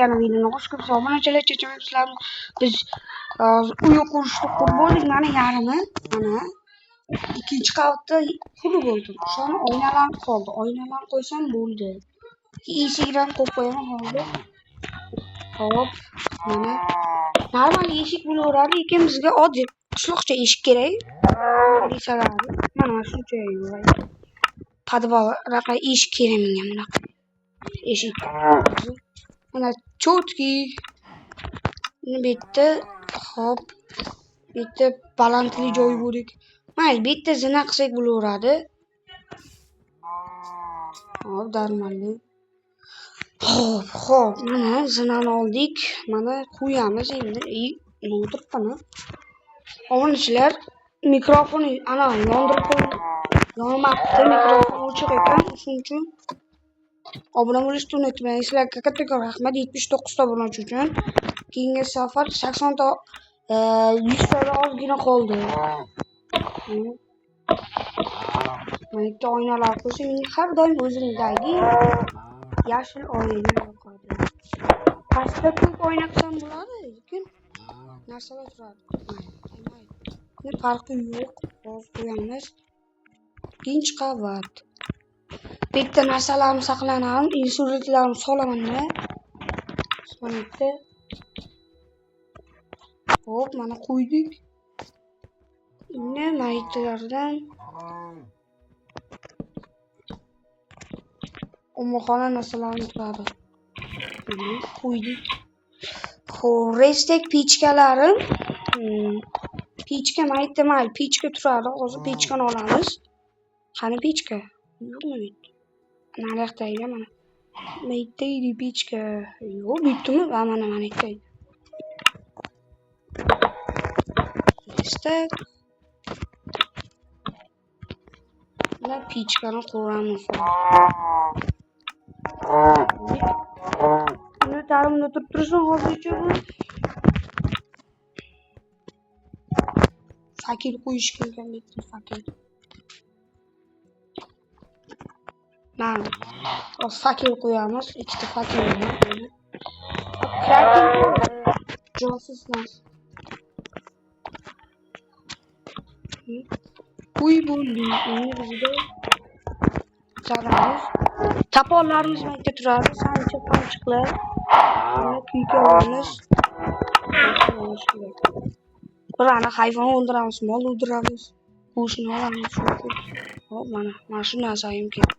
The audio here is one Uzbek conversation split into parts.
yana videoni xush ko'ribsiz. Obunachilar chechimizlar biz uy qurishni qurib bo'ldik. Mana yarmi, mana ikkinchi qavatda qurib bo'ldim. Shuni oynalar qoldi. Oynalar qo'ysam bo'ldi. Eshikdan qo'yib qo'yaman hozir. Hop, mana normal eshik bo'laveradi, lekin bizga oddiy qishloqcha eshik kerak. Desalardi. Mana shuncha yo'q. Podval raqa eshik kerak menga bunaqa. Eshik. Mana chotki. Bitta hop, bitta balandli joy bo'lik. Mayli, bitta zina qilsak bo'laveradi. Hop, darmonli. Hop, mana zinani oldik. Mana qo'yamiz endi. Nima o'tiribman? Obunachilar mikrofonni ana yondirib qo'ydim. Yonmabdi, mikrofon o'chiq ekan, shuning uchun obuna bo'lishni unutmang. Sizlarga kattakon rahmat 79 ta obunachi uchun. Keyingi safar 80 ta 100 ta ozgina qoldi. Mana bitta oynalar qo'ysa, menga har doim o'zimdagi yashil oyna yoqadi. Pastda ko'p oyna qilsam bo'ladi, lekin narsalar turadi. Mayli. Farqi yo'q. Hozir qo'yamiz. Ikkinchi qavat. Bitta narsalarim saqlanadi, suratlarimni solaman-da. Mana bitta. Hop, mana qo'ydik. Endi maytlardan omborxona narsalarni turadi. Qo'ydik. Xo'p, restek pechkalarim. Pechka maytda mayli, pechka turadi. Hozir pechkani olamiz. Qani pechka? Yo'qmi bitta? Mana yoqdagi mana. Maytdagi pechka. Yo'q, bitdimi? Mana yoqdagi. Restek. Mana pechkani quramiz. Buni ta'limda turib tursin hozircha bu. Fakir qo'yish kelgan bitta fakir. Mana fakir qo'yamiz, ikkita fakirni. Kraken josuslar. Uy bo'ldi. Endi bizda zararimiz. Tapollarimiz mayda turadi, sancha panchiqlar. Mana kuyganimiz. Bularni hayvon o'ldiramiz, mol o'ldiramiz. Go'shtini olamiz. Hop, mana shu narsayim kerak.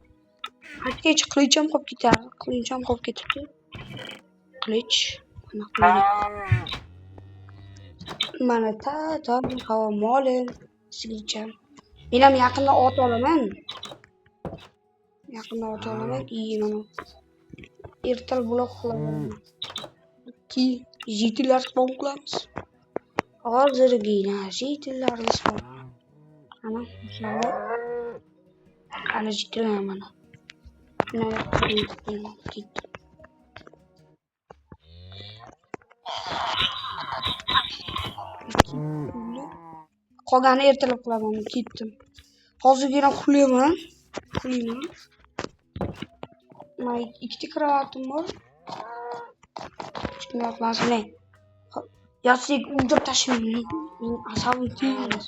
Hattogacha qilich ham qolib ketadi. Qilich ham qolib ketibdi. Qilich. Mana qilich. Mana tabiiy havo moli. Sigircham. Men ham yaqinda ot olaman. Yaqinda ot olaman. Mana ertal buloq qilaman. Ki jitillar spawn qilamiz. Hozirgina jitillarimiz bor. Ana shunday. Ana jitillar mana. Mana qolgani ertalab qilaman. Ketdim. Hozirgina qulaman. Mana ikkita kravatim bor. Shunday qilmasam. Yotsak uyda tashlayman. Men asabim tegmas.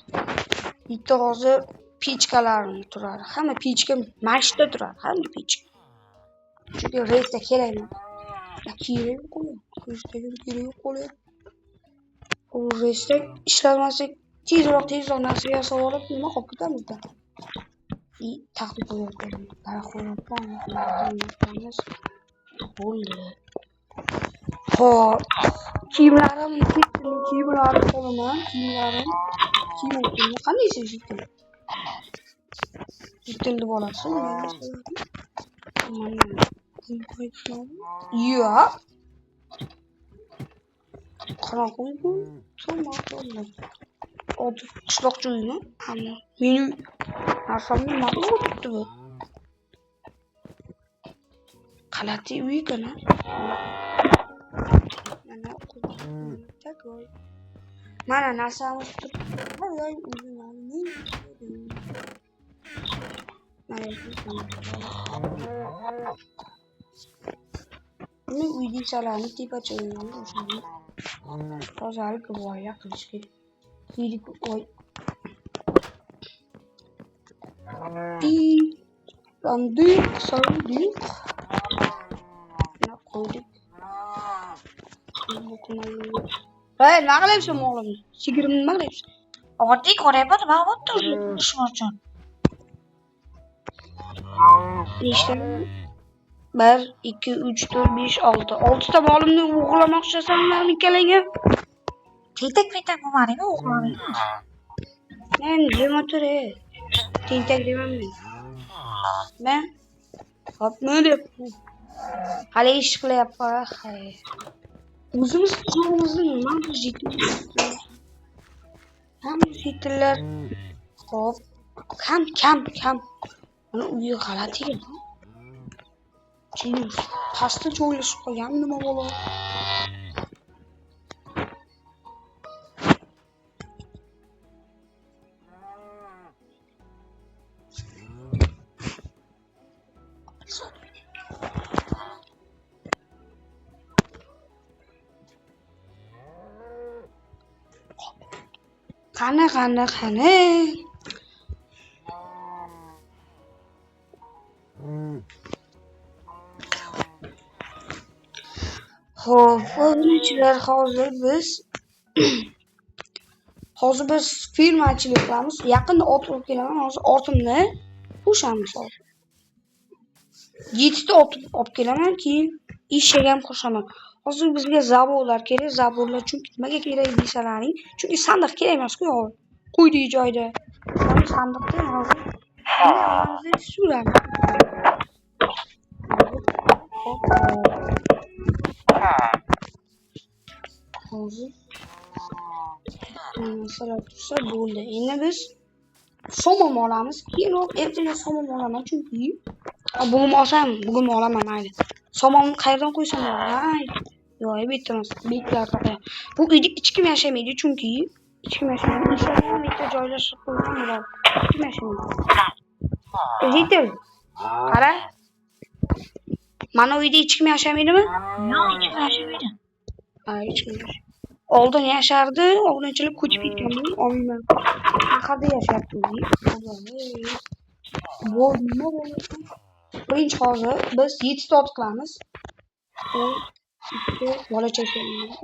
Bitta hozir pechkalarim turadi. Hamma pechka mashta turadi. Hamma pechka. Chunki reysda kerakmi? Kerak qo'ying. Kerak qo'ying. U reysda ishlamasak tezroq narsa yasab olib nima qilib ketamizda. Taqdim qo'yamiz. Bo'ldi. Hop. Kiyimlarim ketdi. Kiyimlarim qolaman. Kiyimlarim qanday seçildi? Jitildi bolasi. Yo'q. Qanaqa bu? To'g'ri. Odat qishloqcha uymi? Hamma. Meni narsamni ma'lum o'tibdi bu. Qalati uy kana. Mana takoy. Mana narsamiz turibdi. Voy o'zimni. Mana Buni uydagilarni tepacha o'yinini o'shani tozalik voya qilish kerak. Uylik voy Randik, sardik. Buna koyduk. Hey, nima qilyapsan o'g'lim? Sigirimni nima qilyapsan? Oddiy ko'ryapman, nima bo'pti shuning uchun. Nechta? 1, 2, 3, 4, 5, 6. 6 ta molimni o'g'irlamoqchisanlarmi ikkalangga? Tentak bo'lmadingmi o'g'lim? Men jim o'tir. Tentak demayman. Men hopmi deb. Hali ish qilyapman. O'zimiz qilamizni nima qilishdik? Hamma fitrlar hop kam. Mana uyi g'alati ekan. Keyin pastda joylashib qolgan nima bo'ladi? Qani. Xo'p, o'g'linchilar hozir biz firmachilik qilamiz. Yaqinda ot olib kelaman. Hozir otimni qo'shamiz hozir. 7 ta ot olib kelaman, keyin eshak ham qo'shaman. Hozir bizga zaborlar kerak. Zaborlar chunki nimaga kerak desalaring, chunki sandiq kerak emas-ku hozir. Qo'ydik joyda. Sandiqda hozir hammamizni suramiz. Hozir masalan tursa bo'ldi. Endi biz somon olamiz. Keyinroq ertaga somon olaman chunki bugun olsam, bugun olaman mayli. Somonni qayerdan qo'ysam bo'ladi? Yo'q, bitmas. Beklarga qo'yam. Bu uyda hech kim yashamaydi chunki hech kim yashamaydi. Inshoolloh bitta joylashib qo'ygan bo'ladi. Hech kim yashamaydi. Zitil. Qara. Mana uyda hech kim yashamaydimi? Yo'q, hech kim yashamaydi. Hech kim yashamaydi. Oldin yashardi, oldinchilik ko'chib ketgan bu olmayman. Qaerda yashayapti u? Bo'lma. Birinchi hozir biz 7 ta ot qilamiz. 2 bolachasi,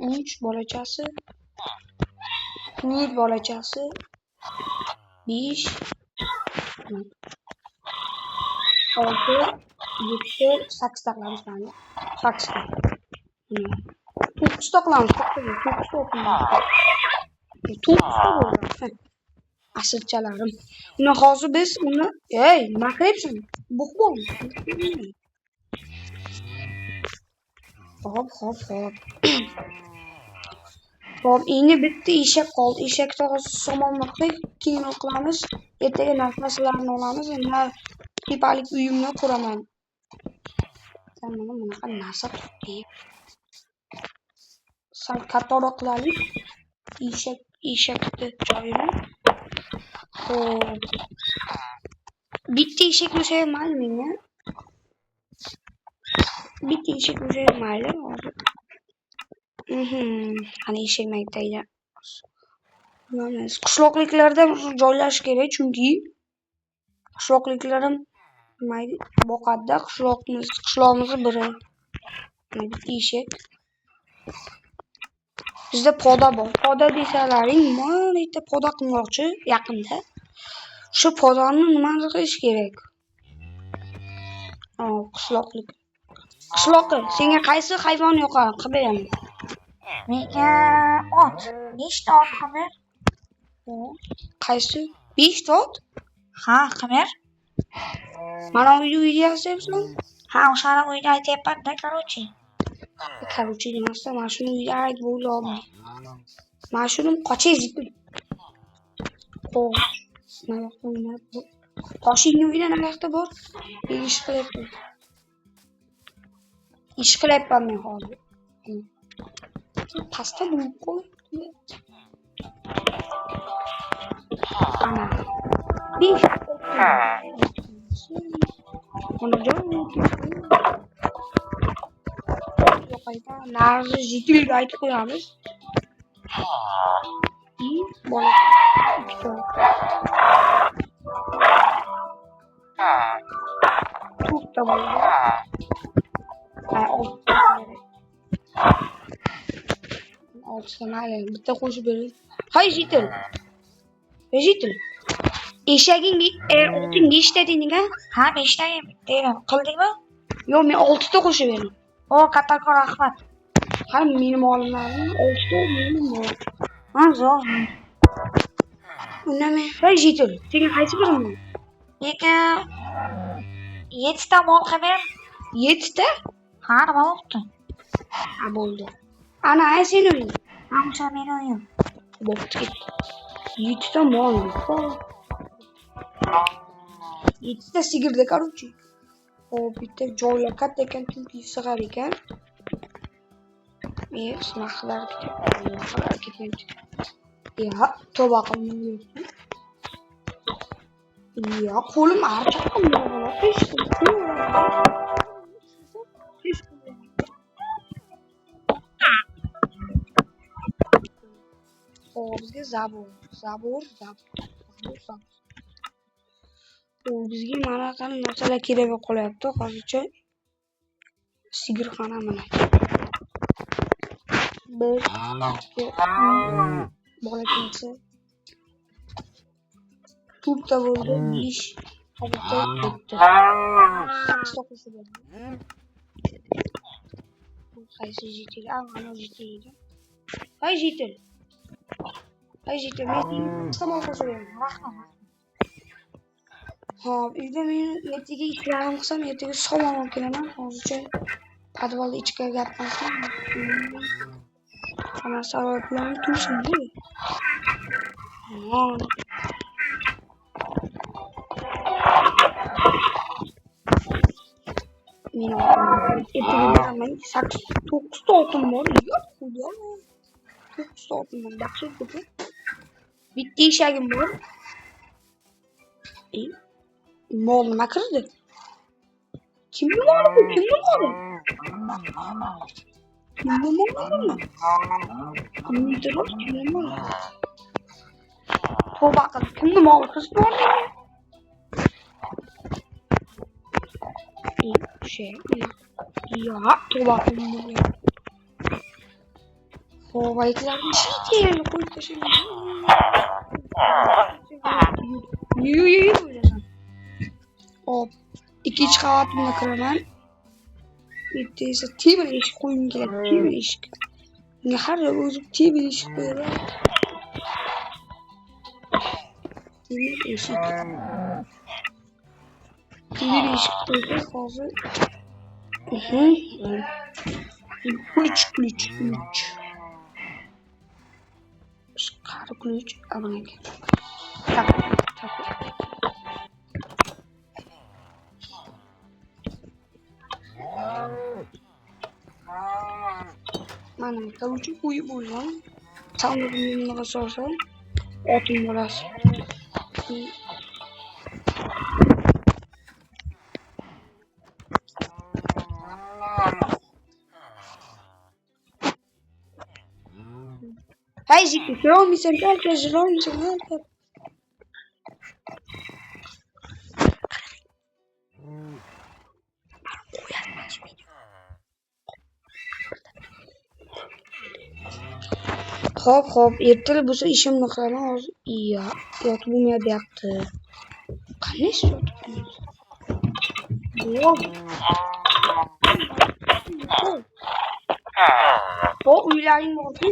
3 bolachasi, 4 bolachasi, 5 6 7 8 ta qilamiz mana. 8 ta. 9 ta qilamiz. 9 ta bo'ldi. Asirchalarim. Uni hozir biz uni, nima qilyapsan? Buqbol. Hop. Hop, endi bitta eshak qoldi. Eshakni hozir somonmi qilib, keyin qilamiz. Ertaga narsalarni olamiz. Endi tepalik uyimni quraman. Mana bunaqa narsa qilib. Sal kattaroq qilaylik. Eshakni joyini. Xo'p. Bitta eshak bo'lsa mayli menga. Bitta eshak bo'lsa mayli hozir. Qani eshak maktabida. Qishloqliklarda joylash kerak chunki qishloqliklarim mayli boqadi, qishloqimizni biri. Bitta eshak. Bizda poda bor. Poda desalaring, mana bitta poda qilmoqchi yaqinda. Shu podani nima qilish kerak? Qishloqlik. Qishloqi, senga qaysi hayvon yoqadi? Qilib beraman. Menga ot. 5 ta ot qilib. Qaysi? 5 ta ot? Ha, qilib. Mana uyda yashayapsan? Ha, o'shani uyda aytyapman-da, короче. Короче, demasdan mana shuni uyda aytib o'yladim. Mana shuni qochingiz. Xo'p. Toshingni uyda narxda bor? Ish qilyapman men hozir. Pasta bo'lib qo'ydi. Ana. 5. Ona joy. yo'qaydi. Narzi jitilga aytib qo'yamiz. Bola. To'rtta bo'ldi. Oltita mayli, bitta qo'shib bering. Hay jitil. Jitil. Eshaging oting nechta deding-a? Ha, 5 ta dedim. Qildingmi? Yo'q, men 6 ta qo'shib bering. O, kattakon rahmat. Ha, meni molimlarim 6 ta mening bor. Ha, zo'r. Undan hay jitil. Sen qaysi birim? Lekin 7 ta mol qilib 7 ta? ha, nima bo'ldi? Ha, bo'ldi. Ana, ay sen o'yin. Ha, o'sha meni o'yim. Bo'pti ketdi. 7 ta mol. 7 ta sigirda короче. O bitta joylar katta ekan, tulki sig'ar ekan. Men sinaxlar ketgan. Ya, tavba qilmayman. Ya, qo'lim archaqim bor. Hech qildim. Bizga zabur. Bizga mana qanaqa narsalar kerak bo'lib qolyapti hozircha. Sigirxona mana. Bir, bolakasi. To'rtta bo'ldi, 5 hozircha ketdi. So'qisi bo'ldi. Qaysi jitil? Mana jitil edi. Hay jitil. Men samol qo'shaman. Rahmat. Hop, uyda men ertaga ishlarim qilsam, ertaga somon olib kelaman. Hozircha podvalda ichka gaplasam. Ana sabablarni tushundim. Men ertaga beraman. 9 ta oltin bor. Yo'q, xudo. 9 ta oltin bor. Baxshi ko'p. Bitta eshagim bor. Mol nima kirdi? Kimni moli bu? Kimni moli? Tavba qil. Kimni moli qiz bor? Ya, tavba qildim. Xo'p, aytlarni shunday qo'yib tashladim. Hop, ikkinchi qavatimga kiraman. Bitta esa temir eshik qo'yim kerak. Temir eshik. Menga har doim o'zim temir eshik qo'yaman. Temir eshik qo'ysak hozir. Ключ. Qari ключ. Abonega. Tak. Mana короче qo'yib bo'lgan. Sandig'imga solsam, otim bo'ladi. Hay jitil, kelolmaysan, kelolmaysan. Hop, ertaga bo'lsa ishimni qilaman hozir. Iya, yotib bo'lmayapti. Qanday yotib? Bu uylaring borku.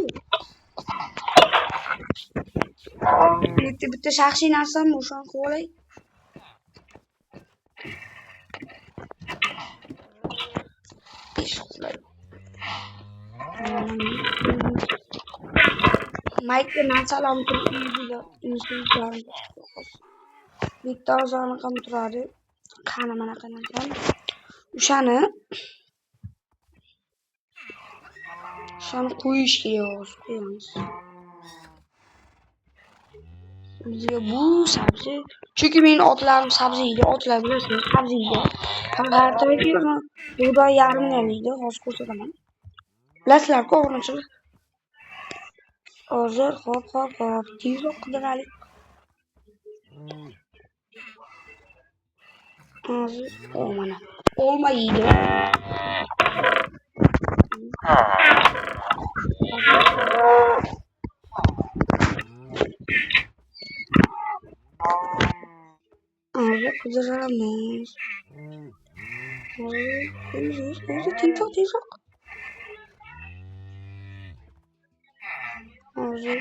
Bitta shaxsiy narsam o'shani qilib olay. Mayka narsalarni turibdi. Bitta ozorni ham turadi. Qani mana qanaqa. O'shani qo'yish kerak, qo'yamiz. Bizga bu sabzi, chunki mening otlarim sabzi yeydi, otlar bilasizmi, sabzi yeydi. Har tarafga bug'doy yarim yeydi, hozir ko'rsataman. Dastlabki obunachilar. Hozir hop. Tezroq qidiraylik. Hozir mana. Olmaydi. Hozir qidiramiz. Hozir tezroq. Hozir.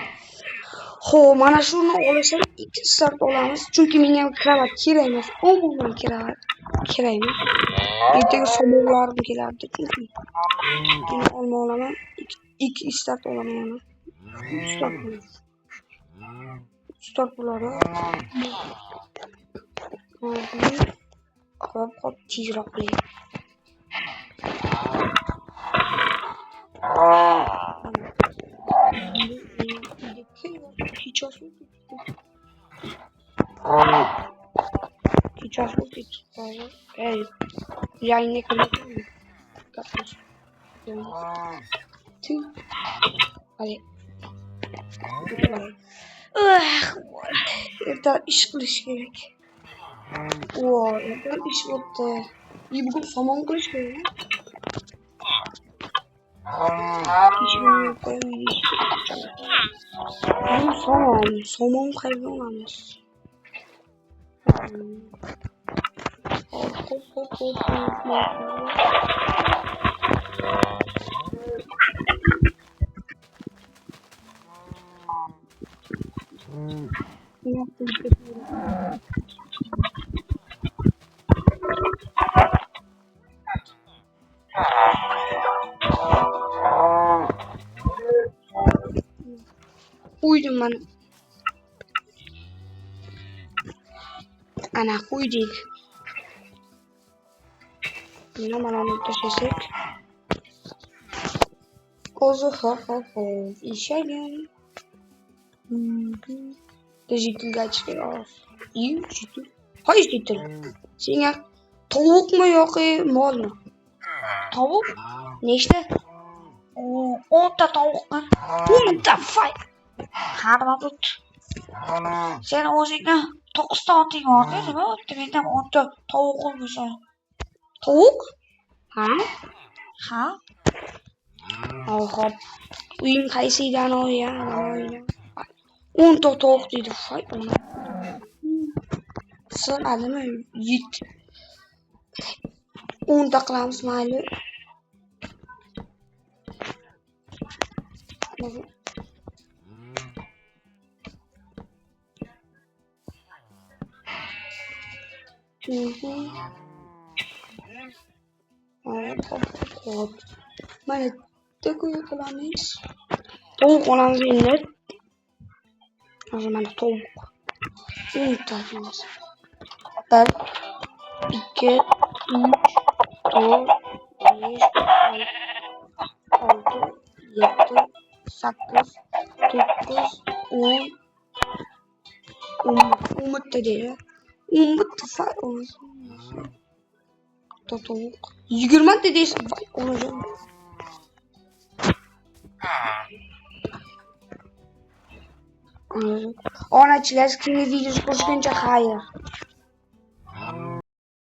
Xo'p, mana shuni olsak 2 start olamiz. Chunki menga kravat kerak emas. Umuman kravat kerak emas. Ertaga somonlarim kelardi chunki. Buni olmoqlaman. 2 start olaman yana. 3 start bo'ladi. 3 start bo'ladi. Hop, tezroq qiling. Yangi qildim. Hadi. Erta ish qilish kerak. Erta ish bo'pti. Bugun somon qilish kerak. Somon qayerdan olamiz? Qo'ydim mana. Ana qo'ydik. Mana tashlasak. Hozir hop. Ishlagan. Digital chiqar. Digital. Hoy digital. Senga tovuqmi yoki molmi? Tovuq? Nechta? 10 ta tovuqni. 10 ta fay. Harma but. Sen o'zingni 9 ta oting bor dedimi? Mendan 10 ta tovuqim bo'lsa. Tovuq? Ha? Hop. Uying qaysidan ya? 10 ta tovuq dedi fay. So'radimi? Yet. 10 ta qilamiz mayli. Hop. Mana to'y qilamiz. Tovuq olamiz endi. Hozir mana tovuq. 10 ta qilamiz. 1 2 3 4 5 6 7 8 9 10 bitta deydi. 10 bitta fay olamiz. Tovuq. 20 ta deysiz. Voy onajon. Onachilar, sizga video ko'rishguncha xayr.